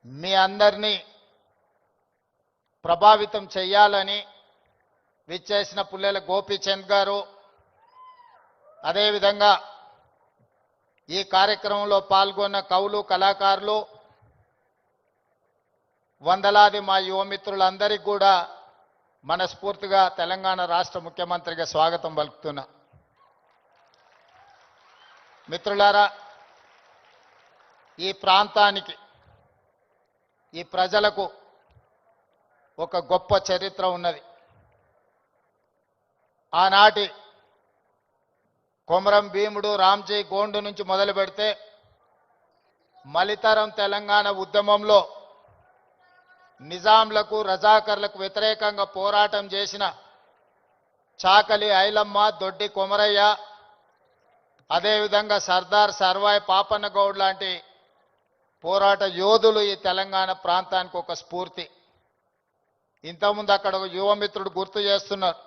మీ అందరినీ ప్రభావితం చేయాలని విచ్చేసిన పుల్లెల గోపీచంద్ గారు, అదేవిధంగా ఈ కార్యక్రమంలో పాల్గొన్న కవులు, కళాకారులు, వందలాది మా యువమిత్రులందరికీ కూడా మనస్ఫూర్తిగా తెలంగాణ రాష్ట్ర ముఖ్యమంత్రిగా స్వాగతం పలుకుతున్నా. మిత్రులారా, ఈ ప్రాంతానికి, ఈ ప్రజలకు ఒక గొప్ప చరిత్ర ఉన్నది. ఆనాటి కొమరం భీముడు, రామ్జీ గోండు నుంచి మొదలు పెడితే మలితరం తెలంగాణ ఉద్యమంలో నిజాంలకు, రజాకర్లకు వ్యతిరేకంగా పోరాటం చేసిన చాకలి ఐలమ్మ, దొడ్డి కొమరయ్య, అదేవిధంగా సర్దార్ సర్వాయి పాపన్న గౌడ్ లాంటి పోరాట యోధులు ఈ తెలంగాణ ప్రాంతానికి ఒక స్ఫూర్తి. ఇంతకుముందు అక్కడ ఒక యువమిత్రుడు గుర్తు చేస్తున్నారు.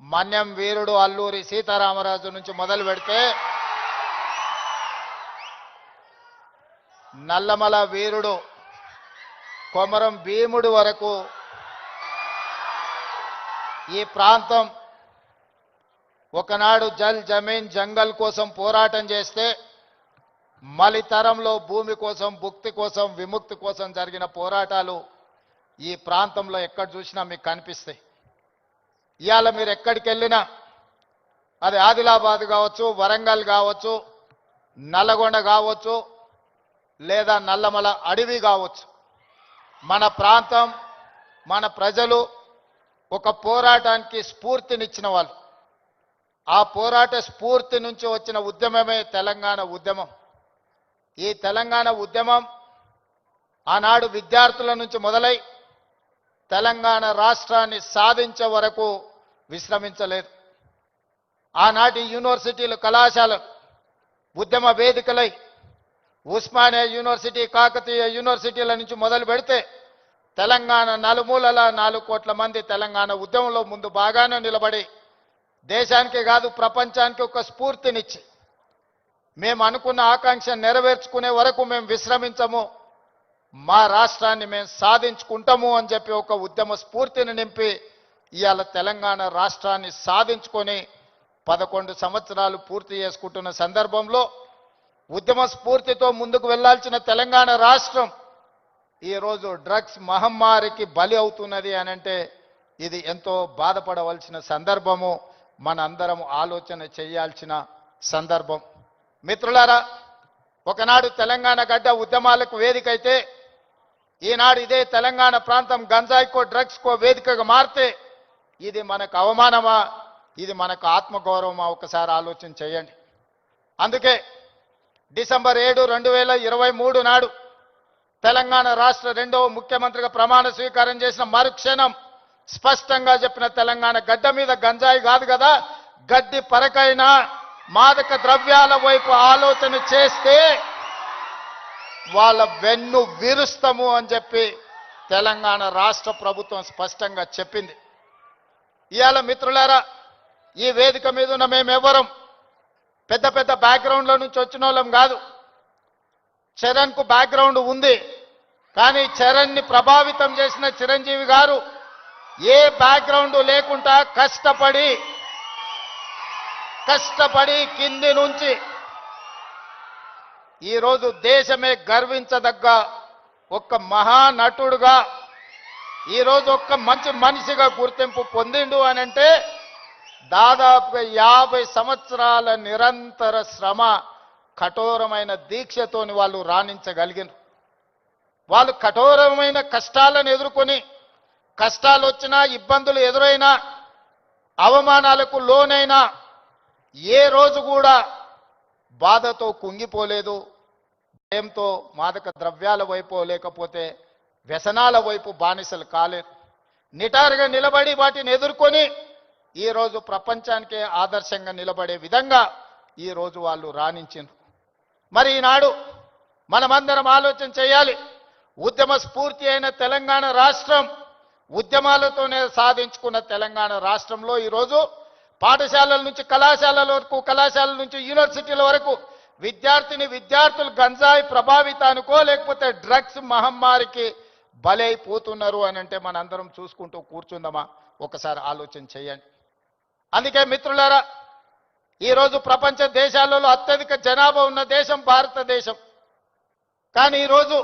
మన్యం వీరుడు అల్లూరి సీతారామరాజు నుంచి మొదలు పెడితే నల్లమల వీరుడు కొమరం భీముడు వరకు ఈ ప్రాంతం ఒకనాడు జల్ జమీన్ జంగల్ కోసం పోరాటం చేస్తే మలితరంలో భూమి కోసం, భుక్తి కోసం, విముక్తి కోసం జరిగిన పోరాటాలు ఈ ప్రాంతంలో ఎక్కడ చూసినా మీకు కనిపిస్తాయి. ఇవాళ మీరు ఎక్కడికి వెళ్ళినా, అది ఆదిలాబాద్ కావచ్చు, వరంగల్ కావచ్చు, నల్లగొండ కావచ్చు, లేదా నల్లమల అడవి కావచ్చు, మన ప్రాంతం, మన ప్రజలు ఒక పోరాటానికి స్ఫూర్తినిచ్చిన వాళ్ళు. ఆ పోరాట స్ఫూర్తి నుంచి వచ్చిన ఉద్యమమే తెలంగాణ ఉద్యమం. ఈ తెలంగాణ ఉద్యమం ఆనాడు విద్యార్థుల నుంచి మొదలై తెలంగాణ రాష్ట్రాన్ని సాధించే వరకు విశ్రమించలేదు. ఆనాటి యూనివర్సిటీలు, కళాశాలలు ఉద్యమ వేదికలై ఉస్మానియా యూనివర్సిటీ, కాకతీయ యూనివర్సిటీల నుంచి మొదలు పెడితే తెలంగాణ నలుమూలల 4 కోట్ల మంది తెలంగాణ ఉద్యమంలో ముందు బాగానే నిలబడి దేశానికి కాదు ప్రపంచానికి ఒక స్ఫూర్తినిచ్చి మేము అనుకున్న ఆకాంక్ష నెరవేర్చుకునే వరకు మేము విశ్రమించము, మా రాష్ట్రాన్ని మేము సాధించుకుంటాము అని చెప్పి ఒక ఉద్యమ స్ఫూర్తిని నింపి ఇవాళ తెలంగాణ రాష్ట్రాన్ని సాధించుకొని 11 సంవత్సరాలు పూర్తి చేసుకుంటున్న సందర్భంలో ఉద్యమ స్ఫూర్తితో ముందుకు వెళ్లాల్సిన తెలంగాణ రాష్ట్రం ఈరోజు డ్రగ్స్ మహమ్మారికి బలి అవుతున్నది అని అంటే ఇది ఎంతో బాధపడవలసిన సందర్భము, మనందరం ఆలోచన చేయాల్సిన సందర్భం. మిత్రులారా, ఒకనాడు తెలంగాణ గడ్డ ఉద్యమాలకు వేదికైతే ఈనాడు ఇదే తెలంగాణ ప్రాంతం గంజాయికో, డ్రగ్స్కో వేదికగా మారితే ఇది మనకు అవమానమా, ఇది మనకు ఆత్మగౌరవమా? ఒకసారి ఆలోచన చేయండి. అందుకే డిసెంబర్ 7, 2023 నాడు తెలంగాణ రాష్ట్ర 2వ ముఖ్యమంత్రిగా ప్రమాణ స్వీకారం చేసిన మరుక్షణం స్పష్టంగా చెప్పిన, తెలంగాణ గడ్డ మీద గంజాయి కాదు కదా, గడ్డి పరకైనా మాదక ద్రవ్యాల వైపు ఆలోచన చేస్తే వాళ్ళ వెన్ను విరుస్తాము అని చెప్పి తెలంగాణ రాష్ట్ర ప్రభుత్వం స్పష్టంగా చెప్పింది. ఇవాళ మిత్రులారా, ఈ వేదిక మీద ఉన్న మేమెవరం పెద్ద పెద్ద బ్యాక్గ్రౌండ్ల నుంచి వచ్చిన వాళ్ళం కాదు. చరణ్కు బ్యాక్గ్రౌండ్ ఉంది, కానీ చరణ్ని ప్రభావితం చేసిన చిరంజీవి గారు ఏ బ్యాక్గ్రౌండ్ లేకుండా కష్టపడి కింది నుంచి ఈరోజు దేశమే గర్వించదగ్గ ఒక మహానటుడుగా, ఈరోజు ఒక మంచి మనిషిగా గుర్తింపు పొందిండు అని అంటే దాదాపుగా 50 సంవత్సరాల నిరంతర శ్రమ, కఠోరమైన దీక్షతోని వాళ్ళు రాణించగలిగినారు. వాళ్ళు కఠోరమైన కష్టాలను ఎదుర్కొని, కష్టాలు వచ్చినా, ఇబ్బందులు ఎదురైనా, అవమానాలకు లోనైనా ఏ రోజు కూడా బాధతో కుంగిపోలేదు, భయంతో మాదక ద్రవ్యాల వైపు లేకపోతే వ్యసనాల వైపు బానిసలు కాలేదు. నిటారుగా నిలబడి వాటిని ఎదుర్కొని ఈరోజు ప్రపంచానికే ఆదర్శంగా నిలబడే విధంగా ఈరోజు వాళ్ళు రాణించారు. మరి ఈనాడు మనమందరం ఆలోచన చేయాలి. ఉద్యమ స్ఫూర్తి అయిన తెలంగాణ రాష్ట్రం, ఉద్యమాలతోనే సాధించుకున్న తెలంగాణ రాష్ట్రంలో ఈరోజు పాఠశాలల నుంచి కళాశాలల వరకు, కళాశాలల నుంచి యూనివర్సిటీల వరకు విద్యార్థులు గంజాయి ప్రభావితానికో లేకపోతే డ్రగ్స్ మహమ్మారికి బలైపోతున్నారు అని అంటే మనందరం చూసుకుంటూ కూర్చుందామా? ఒకసారి ఆలోచన చేయండి. అందుకే మిత్రులారా, ఈరోజు ప్రపంచ దేశాలలో అత్యధిక జనాభా ఉన్న దేశం భారతదేశం. కానీ ఈరోజు